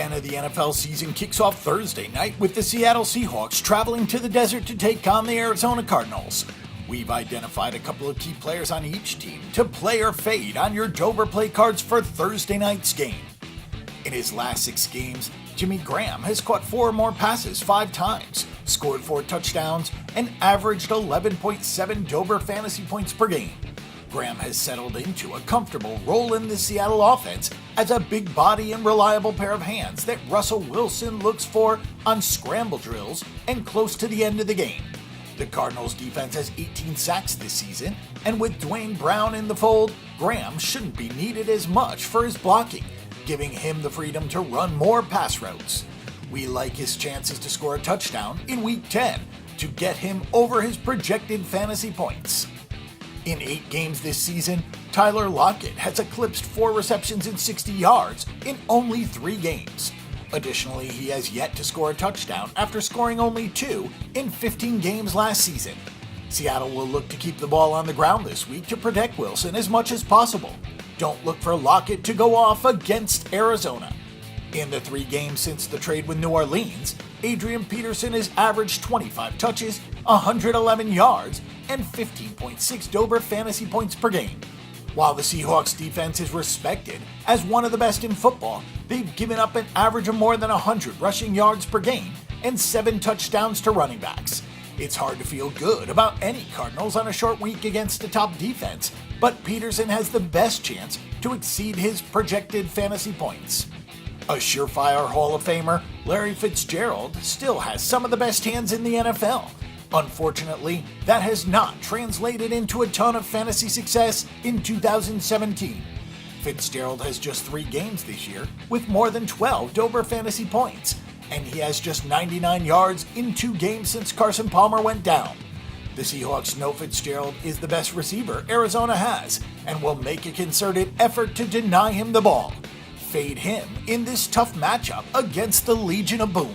10 of the NFL season kicks off Thursday night with the Seattle Seahawks traveling to the desert to take on the Arizona Cardinals. We've identified a couple of key players on each team to play or fade on your Dober play cards for Thursday night's game. In his last 6 games, Jimmy Graham has caught 4 or more passes 5 times, scored 4 touchdowns, and averaged 11.7 Dober fantasy points per game. Graham has settled into a comfortable role in the Seattle offense as a big body and reliable pair of hands that Russell Wilson looks for on scramble drills and close to the end of the game. The Cardinals defense has 18 sacks this season, and with Duane Brown in the fold, Graham shouldn't be needed as much for his blocking, giving him the freedom to run more pass routes. We like his chances to score a touchdown in Week 10 to get him over his projected fantasy points. In 8 games this season, Tyler Lockett has eclipsed 4 receptions and 60 yards in only 3 games. Additionally, he has yet to score a touchdown after scoring only 2 in 15 games last season. Seattle will look to keep the ball on the ground this week to protect Wilson as much as possible. Don't look for Lockett to go off against Arizona. In the 3 games since the trade with New Orleans, Adrian Peterson has averaged 25 touches, 111 yards, and 15.6 Dober fantasy points per game. While the Seahawks defense is respected as one of the best in football, they've given up an average of more than 100 rushing yards per game and 7 touchdowns to running backs. It's hard to feel good about any Cardinals on a short week against a top defense, but Peterson has the best chance to exceed his projected fantasy points. A surefire Hall of Famer, Larry Fitzgerald, still has some of the best hands in the NFL. Unfortunately, that has not translated into a ton of fantasy success in 2017. Fitzgerald has just 3 games this year with more than 12 Dober fantasy points, and he has just 99 yards in 2 games since Carson Palmer went down. The Seahawks know Fitzgerald is the best receiver Arizona has and will make a concerted effort to deny him the ball. Fade him in this tough matchup against the Legion of Boom.